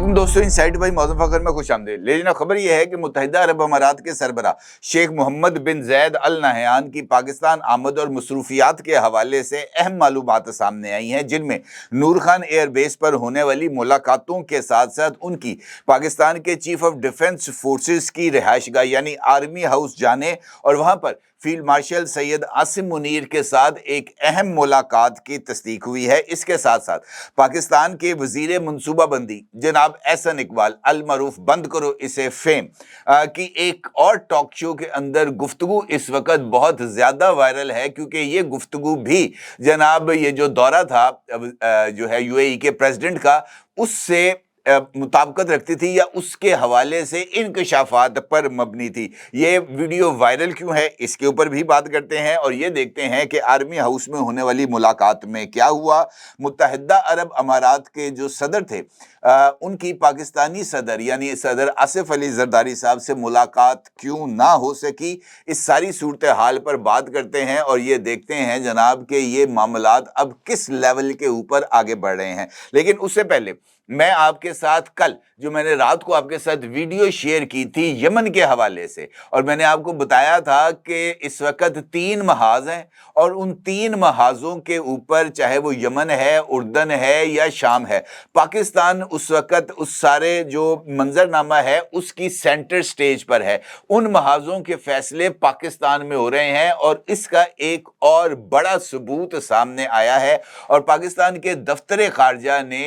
वालेकुम दोस्तों, insight by मौज़ूम Fakhar में खुशामदीद। लेकिन खबर यह है कि मुत्तहिदा अरब अमारात के सरबराह शेख मोहम्मद बिन ज़ैद अल नहयान की पाकिस्तान आमद और मसरूफियात के हवाले से अहम मालूमात सामने आई हैं, जिनमें नूर खान एयरबेस पर होने वाली मुलाकातों के साथ साथ उनकी पाकिस्तान के चीफ ऑफ डिफेंस फोर्सेस की रिहाइशगाह यानी आर्मी हाउस जाने और वहाँ पर फील्ड मार्शल सैयद आसिम मुनीर के साथ एक अहम मुलाकात की तस्दीक हुई है। इसके साथ साथ पाकिस्तान के वजीर मनसूबाबंदी जनाब एहसन इकबाल अल मरूफ बंद करो इसे फेम की एक और टॉक शो के अंदर गुफ्तगू इस वक्त बहुत ज़्यादा वायरल है, क्योंकि ये गुफ्तगू भी जनाब ये जो दौरा था जो है यूएई के प्रेसिडेंट का, उससे मुताबिकत रखती थी या उसके हवाले से इंकशाफात पर मबनी थी। ये वीडियो वायरल क्यों है, इसके ऊपर भी बात करते हैं और ये देखते हैं कि आर्मी हाउस में होने वाली मुलाकात में क्या हुआ। मुत्तहिदा अरब अमारात के जो सदर थे उनकी पाकिस्तानी सदर यानी सदर आसिफ अली जरदारी साहब से मुलाकात क्यों ना हो सकी, इस सारी सूरत हाल पर बात करते हैं और ये देखते हैं जनाब कि ये मामलात अब किस लेवल के ऊपर आगे बढ़ रहे हैं। लेकिन उससे पहले मैं आपके साथ कल जो मैंने रात को आपके साथ वीडियो शेयर की थी यमन के हवाले से, और मैंने आपको बताया था कि इस वक्त 3 महाज हैं और उन 3 महाजों के ऊपर चाहे वो यमन है, उर्दन है या शाम है, पाकिस्तान उस वक्त उस सारे जो मंजरनामा है उसकी सेंटर स्टेज पर है। उन महाजों के फैसले पाकिस्तान में हो रहे हैं और इसका एक और बड़ा सबूत सामने आया है। और पाकिस्तान के दफ्तर खारजा ने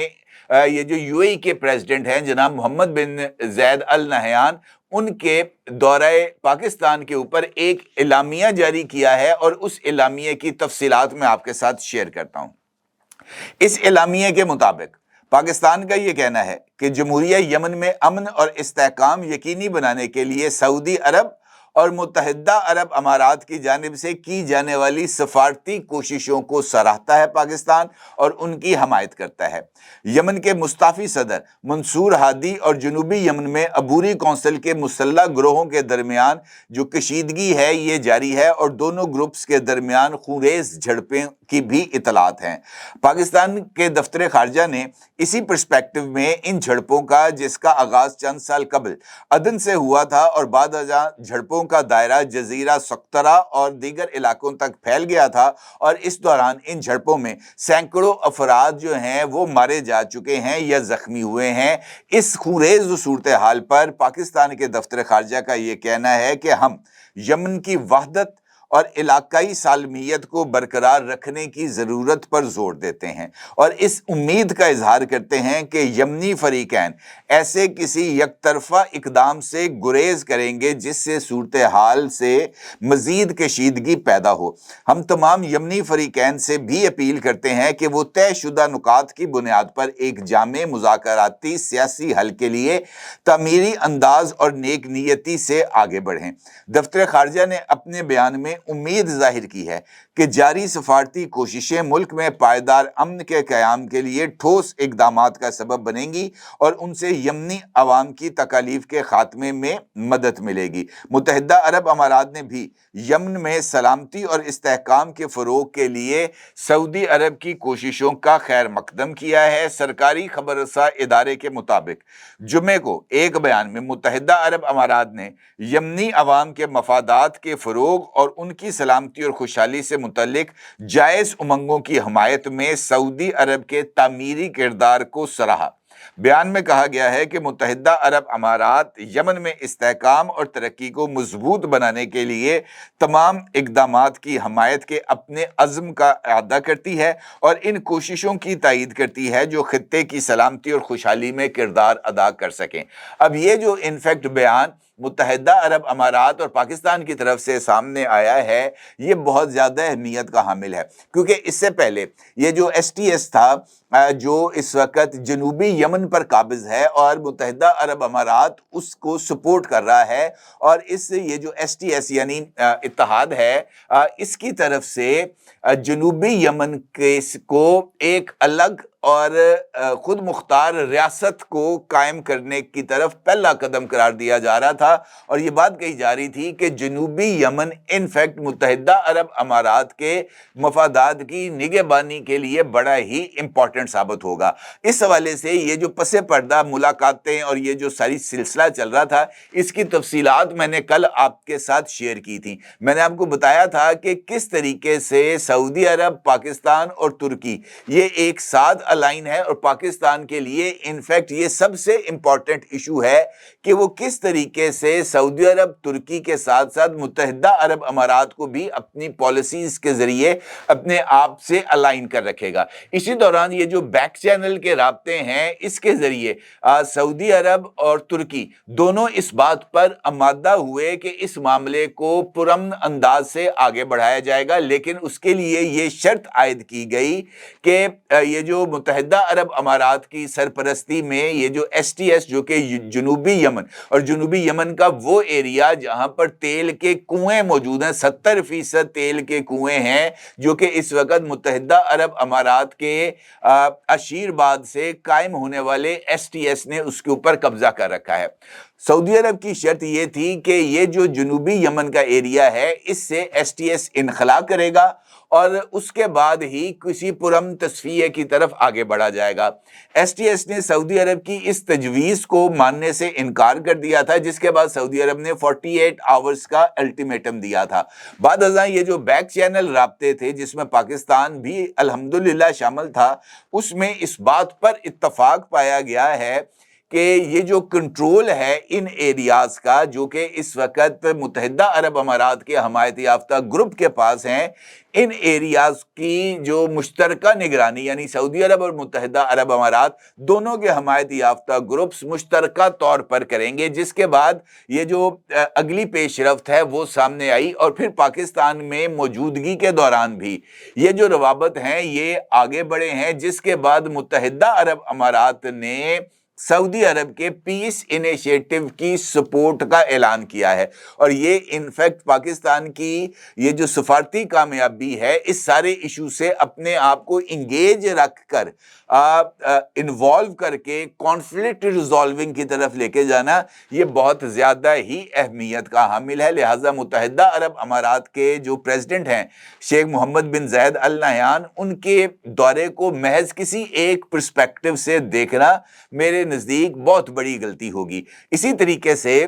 ये जो यूएई के प्रेसिडेंट हैं जनाब मोहम्मद बिन ज़ैद अल नहयान, उनके दौरे पाकिस्तान के ऊपर एक एलामिया जारी किया है और उस एलामिया की तफसीलात मैं आपके साथ शेयर करता हूं। इस एलामिया के मुताबिक पाकिस्तान का ये कहना है कि जमहूरिया यमन में अमन और इस्तेहकाम यकीनी बनाने के लिए सऊदी अरब और मुत्तहिदा अरब अमारात की जानिब से की जाने वाली सफारती कोशिशों को सराहता है पाकिस्तान और उनकी हमायत करता है। यमन के मुस्ताफी सदर मंसूर हादी और जनूबी यमन में अबूरी कौंसिल के मुसल्लह ग्रोहों के दरमियान जो कशीदगी है ये जारी है और दोनों ग्रुप्स के दरमियान खूरेज झड़पें की भी इतलात हैं। पाकिस्तान के दफ्तर खारजा ने इसी पर्सपेक्टिव में इन झड़पों का, जिसका आगाज चंद साल कबल अदन से हुआ था और बाद झड़पों का दायरा जजीरा सक्तरा और दीगर इलाकों तक फैल गया था, और इस दौरान इन झड़पों में सैकड़ों अफराद जो हैं वो मारे जा चुके हैं या जख्मी हुए हैं। इस खूरेज सूरत हाल पर पाकिस्तान के दफ्तर खारजा का ये कहना है कि हम यमन की वहदत और इलाकाई सालमियत को बरकरार रखने की ज़रूरत पर जोर देते हैं और इस उम्मीद का इजहार करते हैं कि यमनी फरीकैन ऐसे किसी यकतरफा इकदाम से गुरेज करेंगे जिससे सूरत हाल से मज़ीद कशीदगी पैदा हो। हम तमाम यमनी फरीकैन से भी अपील करते हैं कि वो तयशुदा नुकात की बुनियाद पर एक जामे मुज़ाकराती सियासी हल के लिए तामीरी अंदाज और नेक नीयती से आगे बढ़ें। दफ्तर खारजा ने अपने बयान में उम्मीद जाहिर की है कि जारी सफारती कोशिशें मुल्क में पायदार अमन के क़याम के लिए ठोस इक़दामात का सबब बनेंगी और उनसे यमनी अवाम की तकालीफ के खात्मे में मदद मिलेगी। मुत्तहिदा अरब अमारात ने भी यमन में सलामती और इस्तेहकाम के फ़रोग़ के लिए सऊदी अरब की कोशिशों का खैर मकदम किया है। सरकारी खबरसा इदारे के मुताबिक जुमे को एक बयान में मुत्तहिदा अरब अमारात ने यमनी अवाम के मफादात के फ़रोग़ और उनकी सलामती और खुशहाली से मुतल्लिक जायज़ उमंगों की हमायत में सऊदी अरब के तामीरी किरदार को सराहा। बयान में कहा गया है कि मुत्तहिदा अरब अमारात यमन में इस्तेहकाम और तरक्की को मजबूत बनाने के लिए तमाम इक़दामात की हमायत के अपने अज़्म का अदा करती है और इन कोशिशों की तायीद करती है जो खित्ते की सलामती और खुशहाली में किरदार अदा कर सकें। अब ये जो इनफैक्ट बयान मुत्तहिदा अरब अमारात और पाकिस्तान की तरफ से सामने आया है ये बहुत ज़्यादा अहमियत का हामिल है, क्योंकि इससे पहले ये जो STS था जो इस वक्त जनूबी यमन पर काबिज है और मुत्तहिदा अरब अमारात उसको सपोर्ट कर रहा है, और इस ये जो STS यानी इत्तेहाद है इसकी तरफ से जनूबी यमन के को एक अलग اور خود مختار ریاست کو قائم کرنے کی طرف پہلا قدم قرار دیا جا رہا تھا، اور یہ بات کہی جا رہی تھی کہ جنوبی یمن انفیکٹ متحدہ عرب امارات کے مفادات کی نگہبانی کے لیے بڑا ہی امپورٹنٹ ثابت ہوگا۔ اس حوالے سے یہ جو پس پردہ ملاقاتیں اور یہ جو ساری سلسلہ چل رہا تھا، اس کی تفصیلات میں نے کل آپ کے ساتھ شیئر کی تھی۔ میں نے آپ کو بتایا تھا کہ کس طریقے سے سعودی عرب، پاکستان اور ترکی یہ ایک ساتھ الائن ہے، اور پاکستان کے لیے انفیکٹ یہ سب سے امپورٹنٹ ایشو ہے کہ وہ کس طریقے سے سعودی عرب، ترکی کے ساتھ ساتھ متحدہ عرب امارات کو بھی اپنی پالیسیز کے ذریعے اپنے آپ سے الائن کر رکھے گا۔ اسی دوران یہ جو بیک چینل کے رابطے ہیں، اس کے ذریعے سعودی عرب اور ترکی دونوں اس بات پر آمادہ ہوئے کہ اس معاملے کو پرامن انداز سے آگے بڑھایا جائے گا، لیکن اس کے لیے یہ شرط عائد کی گئی کہ یہ جو متحدہ عرب امارات کی سرپرستی میں یہ جو ایس ٹی ایس، جو کہ جنوبی یمن، اور جنوبی یمن کا وہ ایریا جہاں پر تیل کے کنویں موجود ہیں، 70% تیل کے کنویں ہیں جو کہ اس وقت متحدہ عرب امارات کے عشیرباد سے قائم ہونے والے ایس ٹی ایس نے اس کے اوپر قبضہ کر رکھا ہے۔ سعودی عرب کی شرط یہ تھی کہ یہ جو جنوبی یمن کا ایریا ہے، اس سے ایس ٹی ایس انخلا کرے گا اور اس کے بعد ہی کسی پرامن تصفیہ کی طرف آگے بڑھا جائے گا۔ ایس ٹی ایس نے سعودی عرب کی اس تجویز کو ماننے سے انکار کر دیا تھا، جس کے بعد سعودی عرب نے 48 آورز کا الٹیمیٹم دیا تھا۔ بعد ازاں یہ جو بیک چینل رابطے تھے، جس میں پاکستان بھی الحمدللہ شامل تھا، اس میں اس بات پر اتفاق پایا گیا ہے کہ یہ جو کنٹرول ہے ان ایریاز کا، جو کہ اس وقت متحدہ عرب امارات کے حمایت یافتہ گروپ کے پاس ہیں، ان ایریاز کی جو مشترکہ نگرانی، یعنی سعودی عرب اور متحدہ عرب امارات دونوں کے حمایت یافتہ گروپس مشترکہ طور پر کریں گے، جس کے بعد یہ جو اگلی پیش رفت ہے وہ سامنے آئی، اور پھر پاکستان میں موجودگی کے دوران بھی یہ جو روابط ہیں یہ آگے بڑھے ہیں، جس کے بعد متحدہ عرب امارات نے سعودی عرب کے پیس انیشیٹو کی سپورٹ کا اعلان کیا ہے، اور یہ انفیکٹ پاکستان کی یہ جو سفارتی کامیابی ہے، اس سارے ایشو سے اپنے آپ کو انگیج رکھ کر انوالو کر کے کانفلکٹ ریزالونگ کی طرف لے کے جانا، یہ بہت زیادہ ہی اہمیت کا حامل ہے۔ لہٰذا متحدہ عرب امارات کے جو پریزیڈنٹ ہیں شیخ محمد بن زید ال نہیان، ان کے دورے کو محض کسی ایک پرسپیکٹو سے دیکھنا میرے نزدیک بہت بڑی غلطی ہوگی۔ اسی طریقے سے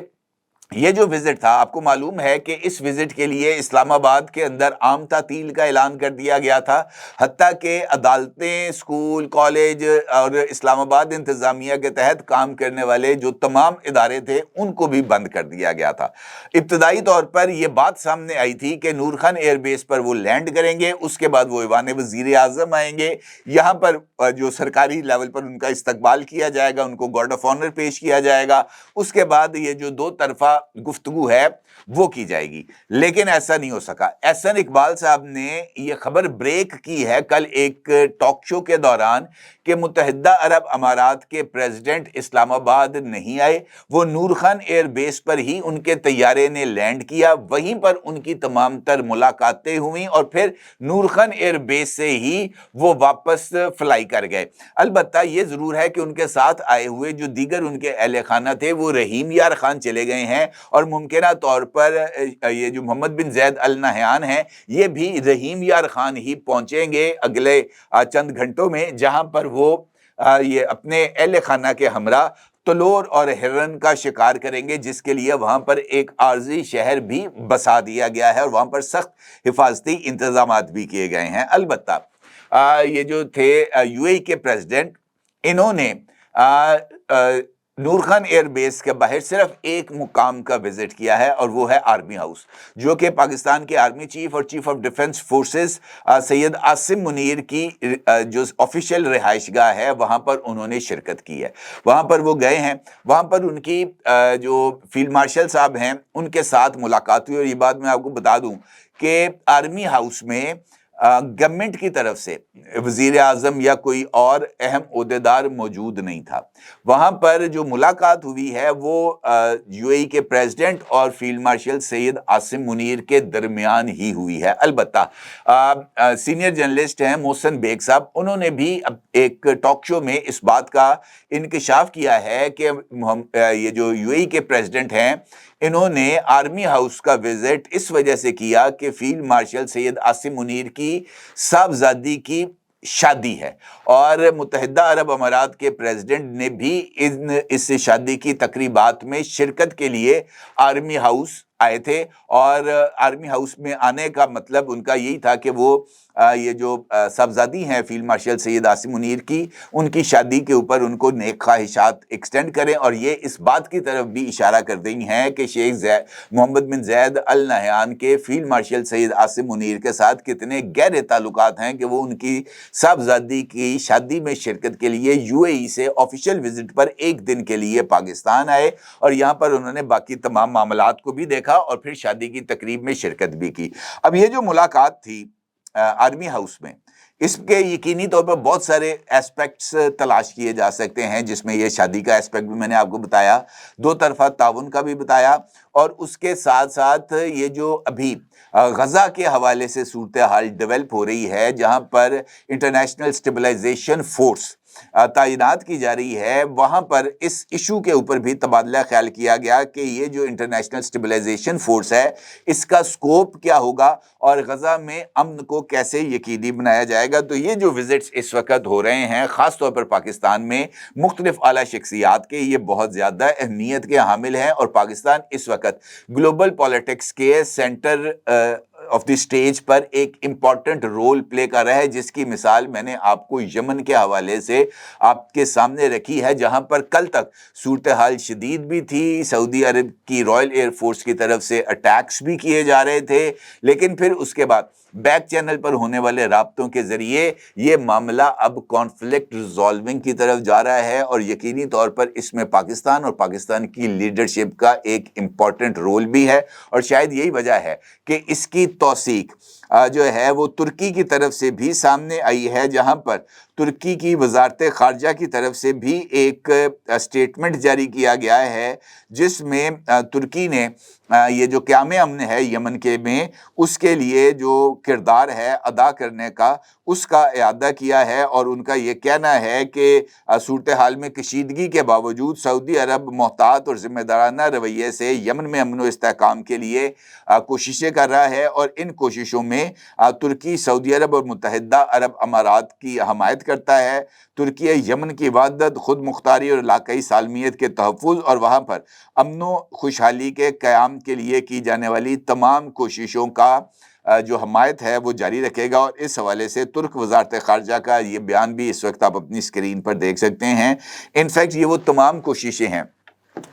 یہ جو وزٹ تھا، آپ کو معلوم ہے کہ اس وزٹ کے لیے اسلام آباد کے اندر عام تعطیل کا اعلان کر دیا گیا تھا، حتیٰ کہ عدالتیں، اسکول، کالج اور اسلام آباد انتظامیہ کے تحت کام کرنے والے جو تمام ادارے تھے ان کو بھی بند کر دیا گیا تھا۔ ابتدائی طور پر یہ بات سامنے آئی تھی کہ نور خان ایئر بیس پر وہ لینڈ کریں گے، اس کے بعد وہ ایوان وزیر اعظم آئیں گے، یہاں پر جو سرکاری لیول پر ان کا استقبال کیا جائے گا، ان کو گارڈ آف آنر پیش کیا جائے گا، اس کے بعد یہ جو دو طرفہ گفتگو ہے وہ کی جائے گی، لیکن ایسا نہیں ہو سکا۔ احسن اقبال صاحب نے یہ خبر بریک کی ہے کل ایک ٹاک شو کے دوران کہ متحدہ عرب امارات کے پریزیڈنٹ اسلام آباد نہیں آئے، وہ نور خان ایئر بیس پر ہی ان کے طیارے نے لینڈ کیا، وہیں پر ان کی تمام تر ملاقاتیں ہوئیں، اور پھر نور خان ایئر بیس سے ہی وہ واپس فلائی کر گئے۔ البتہ یہ ضرور ہے کہ ان کے ساتھ آئے ہوئے جو دیگر ان کے اہل خانہ تھے وہ رحیم یار خان چلے گئے ہیں، اور ممکنہ طور پر یہ جو محمد بن زید ال نہیان ہیں یہ بھی رحیم یار خان ہی پہنچیں گے اگلے چند گھنٹوں میں، جہاں پر وہ یہ اپنے اہل خانہ کے ہمراہ تلور اور ہرن کا شکار کریں گے، جس کے لیے وہاں پر ایک عارضی شہر بھی بسا دیا گیا ہے، اور وہاں پر سخت حفاظتی انتظامات بھی کیے گئے ہیں۔ البتہ یہ جو تھے یو اے کے پریزیڈنٹ، انہوں نے نور خان ایئر بیس کے باہر صرف ایک مقام کا وزٹ کیا ہے، اور وہ ہے آرمی ہاؤس، جو کہ پاکستان کے آرمی چیف اور chief of defence forces Syed Asim Munir کی جو آفیشیل رہائش گاہ ہے وہاں پر انہوں نے شرکت کی ہے۔ وہاں پر وہ گئے ہیں، وہاں پر ان کی جو فیلڈ مارشل صاحب ہیں ان کے ساتھ ملاقات ہوئی، اور یہ بات میں آپ کو بتا دوں کہ آرمی ہاؤس میں گورنمنٹ کی طرف سے वज़ीर आज़म या कोई और अहम ओहदेदार मौजूद नहीं था। वहाँ पर जो मुलाकात हुई है वो यूएई के प्रेसिडेंट और फील्ड मार्शल सैयद आसिम मुनीर के दरमियान ही हुई है। अलबत्ता सीनियर जर्नलिस्ट हैं मोहसिन बेग साहब, उन्होंने भी एक टॉक शो में इस बात का इंकशाफ किया है कि ये जो यूएई के प्रेसिडेंट हैं इन्होंने आर्मी हाउस का विजिट इस वजह से किया कि फील्ड मार्शल सैयद आसिम मुनीर की साहबजादी की शादी है और मुत्तहिदा अरब अमारात के प्रेसिडेंट ने भी इस शादी की तकरीबात में शिरकत के लिए आर्मी हाउस आए थे और आर्मी हाउस में आने का मतलब उनका यही था कि वो ये जो साहबजादी हैं फील्ड मार्शल सैयद आसिम मुनीर की, उनकी शादी के ऊपर उनको नेक ख्वाहिशात एक्सटेंड करें और ये इस बात की तरफ भी इशारा कर रही हैं कि शेख मोहम्मद बिन जैद अल नहयान के फील्ड मार्शल सैयद आसिम मुनीर के साथ कितने गहरे ताल्लुकात हैं कि वो उनकी साहबजादी की शादी में शिरकत के लिए यूएई से ऑफिशियल विजिट पर एक दिन के लिए पाकिस्तान आए और यहाँ पर उन्होंने बाकी तमाम मामलात को भी देखा और फिर शादी की तकरीब में शिरकत भी की। अब ये जो मुलाकात थी आर्मी हाउस में, इसके यकीनी तौर पर बहुत सारे एस्पेक्ट्स तलाश किए जा सकते हैं, जिसमें ये शादी का एस्पेक्ट भी मैंने आपको बताया, दो तरफा ताउन का भी बताया और उसके साथ साथ ये जो अभी गज़ा के हवाले से सूरत हाल डेवलप हो रही है, जहाँ पर इंटरनेशनल स्टेबलाइजेशन फोर्स तैनात की जा रही है, वहाँ पर इस इशू के ऊपर भी तबादला ख्याल किया गया कि ये जो इंटरनेशनल स्टेबलाइजेशन फोर्स है इसका स्कोप क्या होगा और गज़ा में अमन को कैसे यकीनी बनाया जाएगा। तो ये जो विजिट्स इस वक्त हो रहे हैं ख़ास तौर पर पाकिस्तान में मुख्तलिफ आला शख्सियात के, ये बहुत ज़्यादा अहमियत के हामिल हैं और पाकिस्तान इस वक्त ग्लोबल पॉलिटिक्स के सेंटर ऑफ द स्टेज पर एक इम्पॉर्टेंट रोल प्ले कर रहा है, जिसकी मिसाल मैंने आपको यमन के हवाले से आपके सामने रखी है, जहां पर कल तक सूरत हाल शदीद भी थी, सऊदी अरब की रॉयल एयर फोर्स की तरफ से अटैक्स भी किए जा रहे थे, लेकिन फिर उसके बाद बैक चैनल पर होने वाले राब्तों के ज़रिए ये मामला अब कॉन्फ्लिक्ट रिजॉल्विंग की तरफ जा रहा है और यकीनी तौर पर इसमें पाकिस्तान और पाकिस्तान की लीडरशिप का एक इम्पॉर्टेंट रोल भी है और शायद यही वजह है कि इसकी तौसीक जो है वो तुर्की की तरफ से भी सामने आई है, जहां पर तुर्की की वजारत ख़ारजा की तरफ से भी एक स्टेटमेंट जारी किया गया है, जिसमें तुर्की ने ये जो क़याम अमन है यमन के में उसके लिए जो किरदार है अदा करने का उसका इआदा किया है और उनका ये कहना है कि सूरत हाल में कशीदगी के बावजूद सऊदी अरब मोहतात और ज़िम्मेदाराना रवैये से यमन में अमन व इस्तेहकाम के लिए कोशिशें कर रहा है और इन कोशिशों में तुर्की सऊदी अरब और मुत्तहिदा अरब अमारात की हमायत करता है। तुर्की यमन की वहदत, खुद मुख्तारी और इलाकाई सालमियत के तहफ़्फ़ुज़ और वहाँ पर अमन खुशहाली के क़याम के लिए की जाने वाली तमाम कोशिशों का जो हमायत है वो जारी रखेगा और इस हवाले से तुर्क वजारत ख़ारजा का ये बयान भी इस वक्त आप अपनी स्क्रीन पर देख सकते हैं। इनफैक्ट ये वो तमाम कोशिशें हैं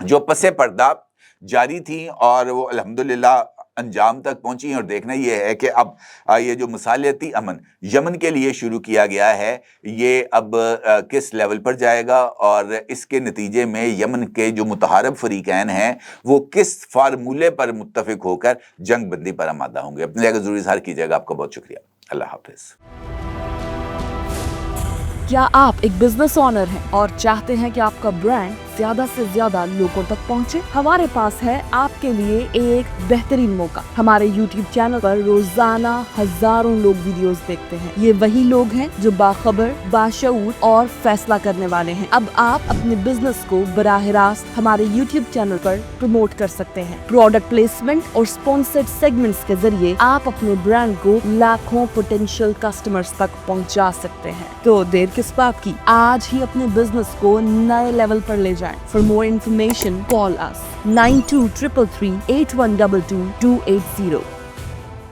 जो पसे पर्दा जारी थी और वो अल्हम्दुलिल्लाह अंजाम तक पहुंची और देखना ये है कि अब ये जो मसालियाती अमन यमन के लिए शुरू किया गया है ये अब किस लेवल पर जाएगा और इसके नतीजे में यमन के जो मुतहारब फरीकैन हैं वो किस फार्मूले पर मुत्तफिक होकर जंग बंदी पर आमादा होंगे। अपने लिए ज़रूर इज़हार कीजिएगा। आपका बहुत शुक्रिया। अल्लाह हाफ़िज़। क्या आप एक बिजनेस ओनर हैं और चाहते हैं कि आपका ब्रांड ज्यादा से ज्यादा लोगों तक पहुंचे? हमारे पास है आपके लिए एक बेहतरीन मौका। हमारे YouTube चैनल पर रोजाना हजारों लोग वीडियोस देखते हैं। ये वही लोग हैं जो बाखबर, बाशऊर और फैसला करने वाले हैं। अब आप अपने बिजनेस को बराह रास्त हमारे YouTube चैनल पर प्रमोट कर सकते हैं। प्रोडक्ट प्लेसमेंट और स्पॉन्सर्ड सेगमेंट्स के जरिए आप अपने ब्रांड को लाखों पोटेंशियल कस्टमर्स तक पहुंचा सकते हैं। तो देर किस बात की, आज ही अपने बिजनेस को नए लेवल पर ले जाएं। For more information, call us 9233 8122 280.